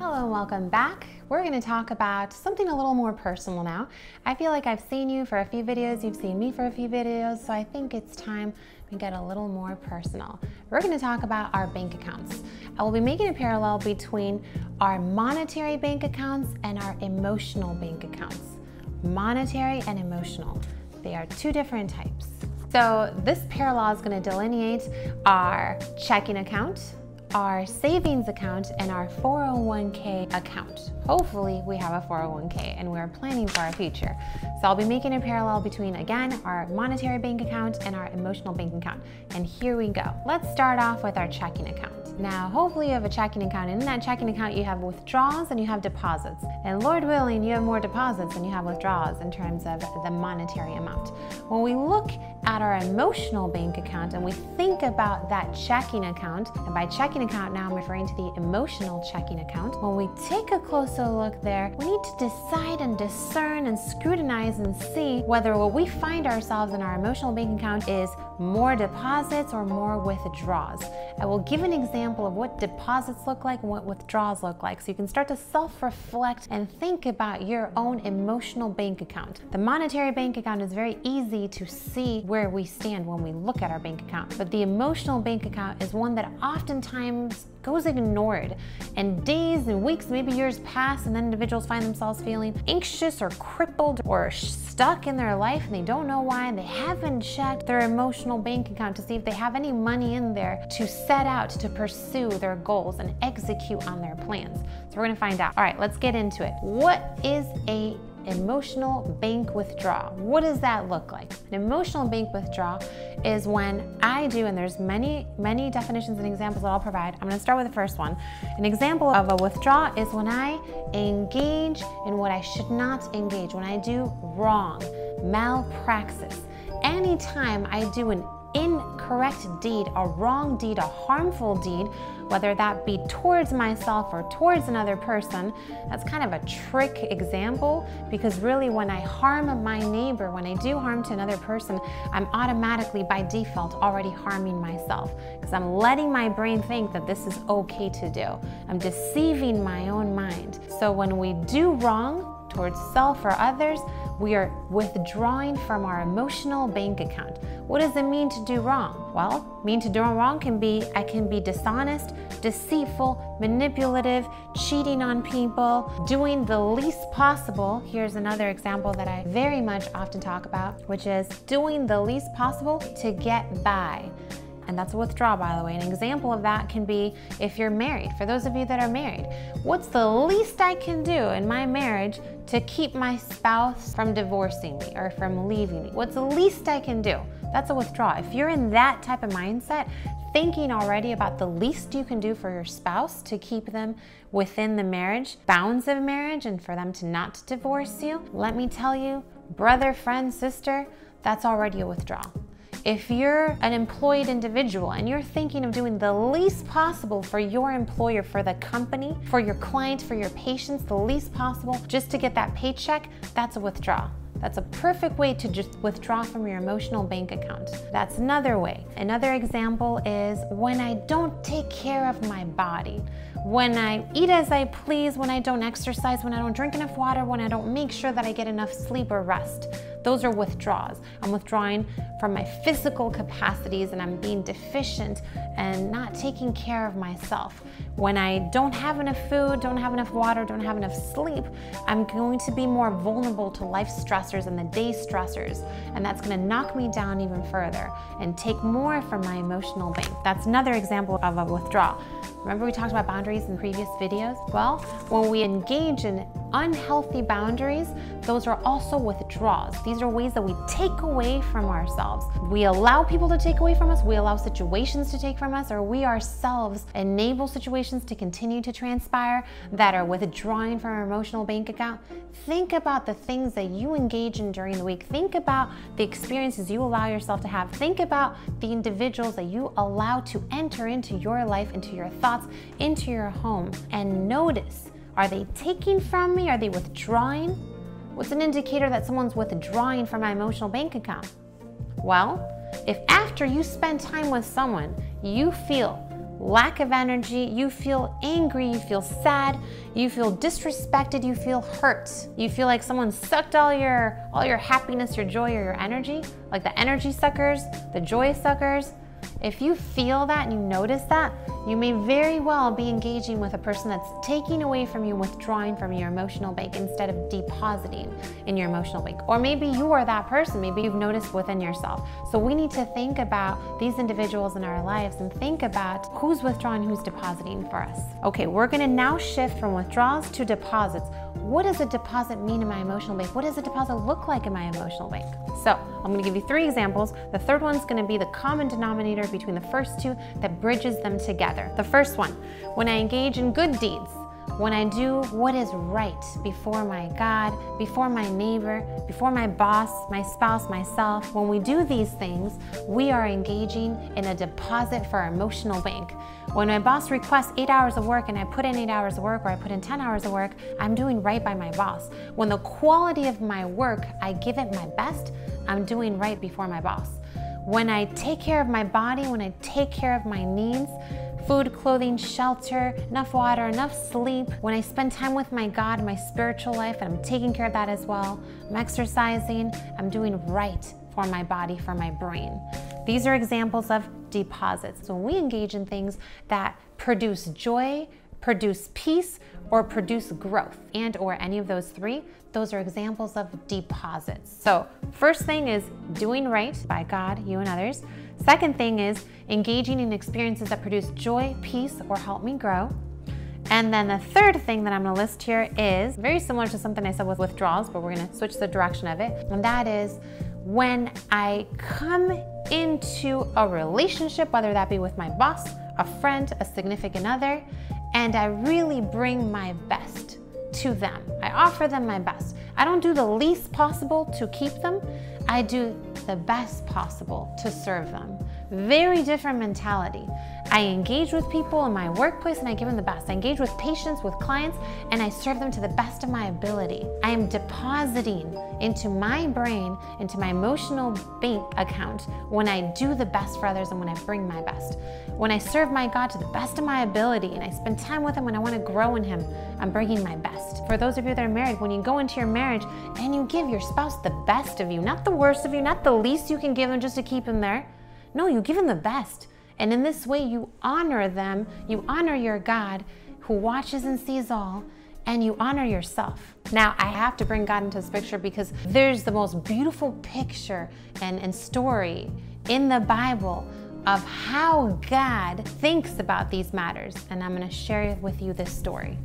Hello and welcome back. We're going to talk about something a little more personal now. I feel like I've seen you for a few videos, you've seen me for a few videos, so I think it's time we get a little more personal. We're going to talk about our bank accounts. I will be making a parallel between our monetary bank accounts and our emotional bank accounts. Monetary and emotional. They are two different types. So this parallel is going to delineate our checking account, our savings account, and our 401k account. Hopefully we have a 401k and we're planning for our future. So I'll be making a parallel between, again, our monetary bank account and our emotional bank account. And here we go. Let's start off with our checking account. Now, hopefully you have a checking account, and in that checking account you have withdrawals and you have deposits. And Lord willing, you have more deposits than you have withdrawals in terms of the monetary amount. When we look at our emotional bank account and we think about that checking account, and by checking account now I'm referring to the emotional checking account, when we take a closer look there, we need to decide and discern and scrutinize and see whether what we find ourselves in our emotional bank account is more deposits or more withdrawals. I will give an example of what deposits look like and what withdrawals look like, so you can start to self-reflect and think about your own emotional bank account. The monetary bank account is very easy to see where we stand when we look at our bank account, but the emotional bank account is one that oftentimes goes ignored, and days and weeks, maybe years pass, and then individuals find themselves feeling anxious or crippled or stuck in their life, and they don't know why, and they haven't checked their emotional bank account to see if they have any money in there to set out to pursue their goals and execute on their plans. So we're gonna find out. All right, let's get into it. What is a emotional bank withdrawal? What does that look like? An emotional bank withdrawal is when I do, and there's many definitions and examples that I'll provide. I'm going to start with the first one. An example of a withdrawal is when I engage in what I should not engage, when I do wrong, malpraxis. Anytime I do an incorrect deed, a wrong deed, a harmful deed, whether that be towards myself or towards another person, that's kind of a trick example, because really when I harm my neighbor, when I do harm to another person, I'm automatically by default already harming myself, because I'm letting my brain think that this is okay to do. I'm deceiving my own mind. So when we do wrong towards self or others, we are withdrawing from our emotional bank account. What does it mean to do wrong? Well, to do wrong can be, I can be dishonest, deceitful, manipulative, cheating on people, doing the least possible. Here's another example that I very much often talk about, which is doing the least possible to get by. And that's a withdrawal, by the way. An example of that can be if you're married. For those of you that are married, what's the least I can do in my marriage to keep my spouse from divorcing me or from leaving me? What's the least I can do? That's a withdrawal. If you're in that type of mindset, thinking already about the least you can do for your spouse to keep them within the marriage, bounds of marriage, and for them to not divorce you, let me tell you, brother, friend, sister, that's already a withdrawal. If you're an employed individual and you're thinking of doing the least possible for your employer, for the company, for your client, for your patients, the least possible just to get that paycheck, that's a withdrawal. That's a perfect way to just withdraw from your emotional bank account. That's another way. Another example is when I don't take care of my body. When I eat as I please, when I don't exercise, when I don't drink enough water, when I don't make sure that I get enough sleep or rest. Those are withdrawals. I'm withdrawing from my physical capacities and I'm being deficient and not taking care of myself. When I don't have enough food, don't have enough water, don't have enough sleep, I'm going to be more vulnerable to life stressors and the day stressors, and that's going to knock me down even further and take more from my emotional bank. That's another example of a withdrawal. Remember we talked about boundaries in previous videos? Well, when we engage in unhealthy boundaries, those are also withdrawals. These are ways that we take away from ourselves. We allow people to take away from us, we allow situations to take from us, or we ourselves enable situations to continue to transpire that are withdrawing from our emotional bank account. Think about the things that you engage in during the week. Think about the experiences you allow yourself to have. Think about the individuals that you allow to enter into your life, into your thoughts, into your home, and notice, are they taking from me? Are they withdrawing? What's an indicator that someone's withdrawing from my emotional bank account? Well, if after you spend time with someone, you feel lack of energy, you feel angry, you feel sad, you feel disrespected, you feel hurt. You feel like someone sucked all your happiness, your joy, or your energy, like the energy suckers, the joy suckers. If you feel that and you notice that, you may very well be engaging with a person that's taking away from you, withdrawing from your emotional bank instead of depositing in your emotional bank. Or maybe you are that person, maybe you've noticed within yourself. So we need to think about these individuals in our lives and think about who's withdrawing, who's depositing for us. Okay, we're gonna now shift from withdrawals to deposits. What does a deposit mean in my emotional bank? What does a deposit look like in my emotional bank? So I'm gonna give you 3 examples. The third one's gonna be the common denominator between the first 2 that bridges them together. The first one, when I engage in good deeds, when I do what is right before my God, before my neighbor, before my boss, my spouse, myself, when we do these things, we are engaging in a deposit for our emotional bank. When my boss requests 8 hours of work and I put in 8 hours of work, or I put in 10 hours of work, I'm doing right by my boss. When the quality of my work, I give it my best, I'm doing right before my boss. When I take care of my body, when I take care of my needs, food, clothing, shelter, enough water, enough sleep, when I spend time with my God, my spiritual life, and I'm taking care of that as well, I'm exercising, I'm doing right for my body, for my brain. These are examples of deposits. So when we engage in things that produce joy, produce peace, or produce growth, and or any of those 3, those are examples of deposits. So first thing is doing right by God, you and others. Second thing is engaging in experiences that produce joy, peace, or help me grow. And then the third thing that I'm gonna list here is very similar to something I said with withdrawals, but we're gonna switch the direction of it. And that is when I come into a relationship, whether that be with my boss, a friend, a significant other, and I really bring my best to them. I offer them my best. I don't do the least possible to keep them. I do the best possible to serve them. Very different mentality. I engage with people in my workplace and I give them the best. I engage with patients, with clients, and I serve them to the best of my ability. I am depositing into my brain, into my emotional bank account when I do the best for others and when I bring my best. When I serve my God to the best of my ability and I spend time with Him when I want to grow in Him, I'm bringing my best. For those of you that are married, when you go into your marriage and you give your spouse the best of you, not the worst of you, not the least you can give them just to keep them there. No, you give them the best. And in this way, you honor them, you honor your God who watches and sees all, and you honor yourself. Now, I have to bring God into this picture because there's the most beautiful picture and story in the Bible of how God thinks about these matters. And I'm gonna share with you this story.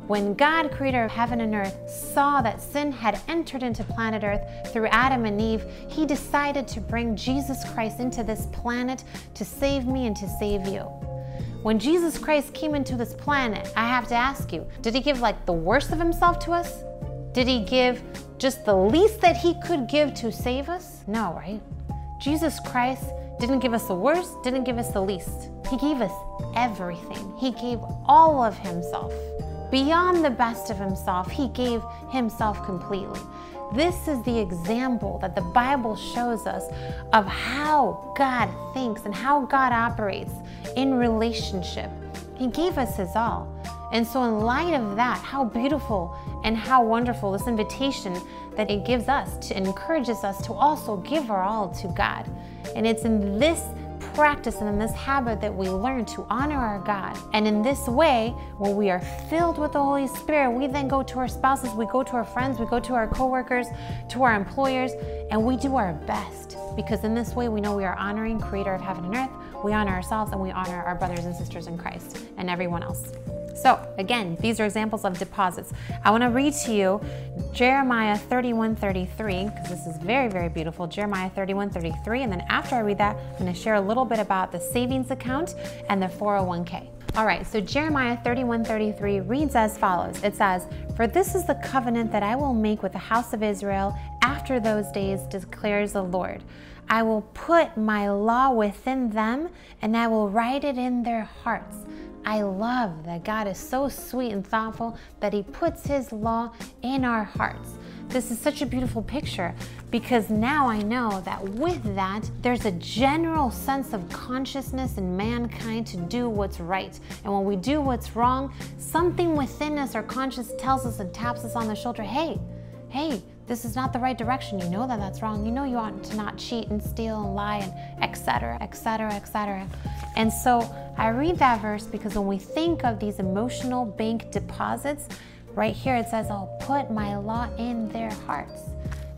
When God, creator of heaven and earth, saw that sin had entered into planet Earth through Adam and Eve, He decided to bring Jesus Christ into this planet to save me and to save you. When Jesus Christ came into this planet, I have to ask you, did He give like the worst of Himself to us? Did He give just the least that He could give to save us? No, right? Jesus Christ didn't give us the worst, didn't give us the least. He gave us everything. He gave all of Himself. Beyond the best of Himself, He gave Himself completely. This is the example that the Bible shows us of how God thinks and how God operates in relationship. He gave us His all. And so in light of that, how beautiful and how wonderful this invitation that it gives us to encourages us to also give our all to God. And it's in this practice and in this habit that we learn to honor our God. And in this way, when we are filled with the Holy Spirit, we then go to our spouses, we go to our friends, we go to our coworkers, to our employers, and we do our best. Because in this way, we know we are honoring Creator of heaven and earth, we honor ourselves, and we honor our brothers and sisters in Christ and everyone else. So again, these are examples of deposits. I want to read to you Jeremiah 31:33, because this is very, very beautiful. Jeremiah 31:33, and then after I read that, I'm going to share a little bit about the savings account and the 401k. All right, so Jeremiah 31:33 reads as follows. It says, "For this is the covenant that I will make with the house of Israel after those days, declares the Lord. I will put my law within them, and I will write it in their hearts." I love that God is so sweet and thoughtful that He puts His law in our hearts. This is such a beautiful picture because now I know that with that, there's a general sense of consciousness in mankind to do what's right. And when we do what's wrong, something within us, our conscience tells us and taps us on the shoulder, hey, this is not the right direction. You know that that's wrong. You know you ought to not cheat and steal and lie and etc., etc., etc. And so I read that verse because when we think of these emotional bank deposits, right here it says, I'll put my law in their hearts.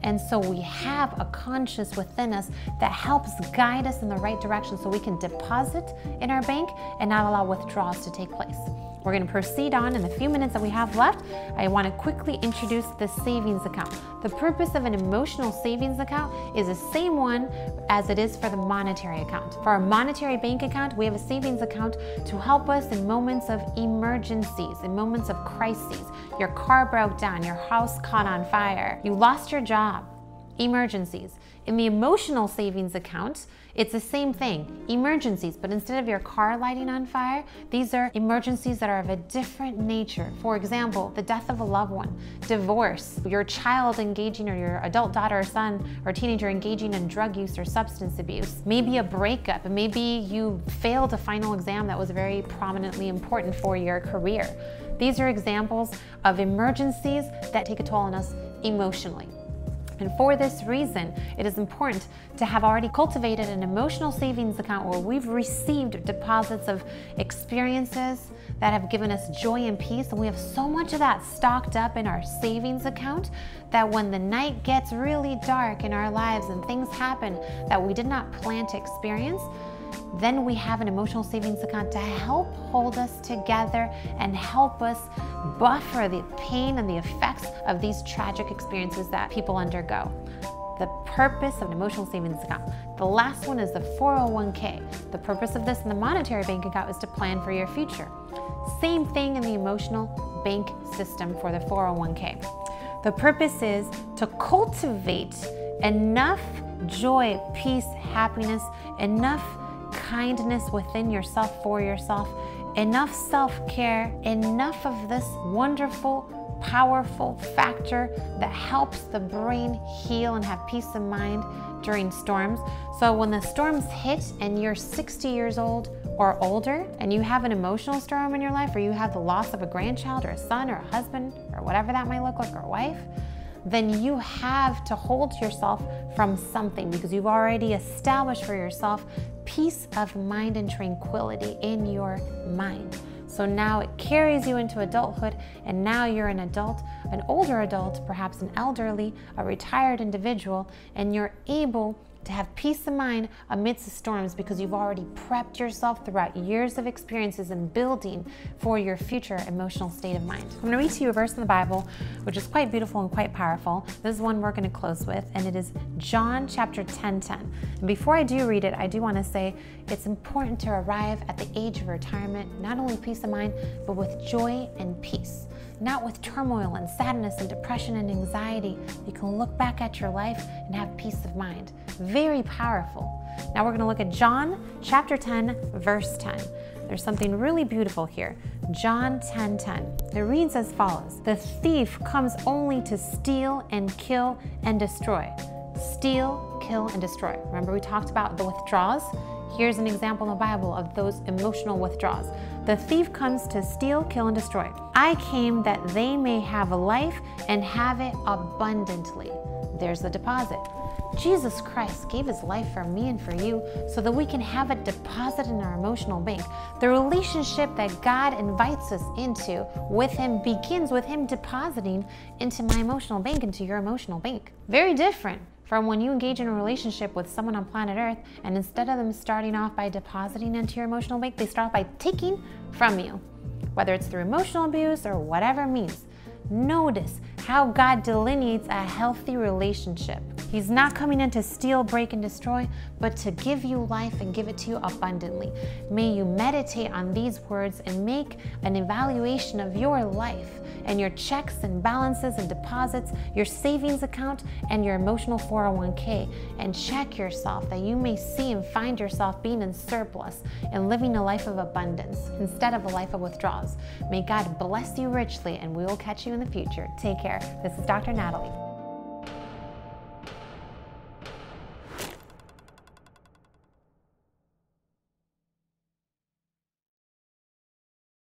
And so we have a conscience within us that helps guide us in the right direction so we can deposit in our bank and not allow withdrawals to take place. We're going to proceed on in the few minutes that we have left. I want to quickly introduce the savings account. The purpose of an emotional savings account is the same one as it is for the monetary account. For our monetary bank account, we have a savings account to help us in moments of emergencies, in moments of crises. Your car broke down, your house caught on fire, you lost your job, emergencies. In the emotional savings account, it's the same thing, emergencies, but instead of your car lighting on fire, these are emergencies that are of a different nature. For example, the death of a loved one, divorce, your child engaging, or your adult daughter or son or teenager engaging in drug use or substance abuse, maybe a breakup, maybe you failed a final exam that was very prominently important for your career. These are examples of emergencies that take a toll on us emotionally. And for this reason, it is important to have already cultivated an emotional savings account where we've received deposits of experiences that have given us joy and peace. And we have so much of that stocked up in our savings account that when the night gets really dark in our lives and things happen that we did not plan to experience, then we have an emotional savings account to help hold us together and help us buffer the pain and the effects of these tragic experiences that people undergo. The purpose of an emotional savings account. The last one is the 401k. The purpose of this in the monetary bank account is to plan for your future. Same thing in the emotional bank system for the 401k. The purpose is to cultivate enough joy, peace, happiness, enough kindness within yourself, for yourself, enough self-care, enough of this wonderful, powerful factor that helps the brain heal and have peace of mind during storms. So when the storms hit and you're 60 years old or older and you have an emotional storm in your life, or you have the loss of a grandchild or a son or a husband or whatever that might look like, or a wife, then you have to hold yourself from something because you've already established for yourself peace of mind and tranquility in your mind. So now it carries you into adulthood, and now you're an adult, an older adult, perhaps an elderly, a retired individual, and you're able to have peace of mind amidst the storms because you've already prepped yourself throughout years of experiences and building for your future emotional state of mind. I'm going to read to you a verse in the Bible which is quite beautiful and quite powerful. This is one we're going to close with, and it is John chapter 10:10. And before I do read it, I do want to say it's important to arrive at the age of retirement, not only peace of mind, but with joy and peace. Not with turmoil and sadness and depression and anxiety. You can look back at your life and have peace of mind. Very powerful. Now we're going to look at John chapter 10, verse 10. There's something really beautiful here. John 10:10. It reads as follows: "The thief comes only to steal and kill and destroy." Steal, kill, and destroy. Remember we talked about the withdrawals? Here's an example in the Bible of those emotional withdrawals. The thief comes to steal, kill, and destroy. I came that they may have a life and have it abundantly. There's the deposit. Jesus Christ gave his life for me and for you so that we can have it deposited in our emotional bank. The relationship that God invites us into with him begins with him depositing into my emotional bank, into your emotional bank. Very different from when you engage in a relationship with someone on planet Earth, and instead of them starting off by depositing into your emotional bank, they start off by taking from you, whether it's through emotional abuse or whatever means. Notice how God delineates a healthy relationship. He's not coming in to steal, break, and destroy, but to give you life and give it to you abundantly. May you meditate on these words and make an evaluation of your life and your checks and balances and deposits, your savings account, and your emotional 401k, and check yourself that you may see and find yourself being in surplus and living a life of abundance instead of a life of withdrawals. May God bless you richly, and we will catch you in the future. Take care. This is Dr. Natalie.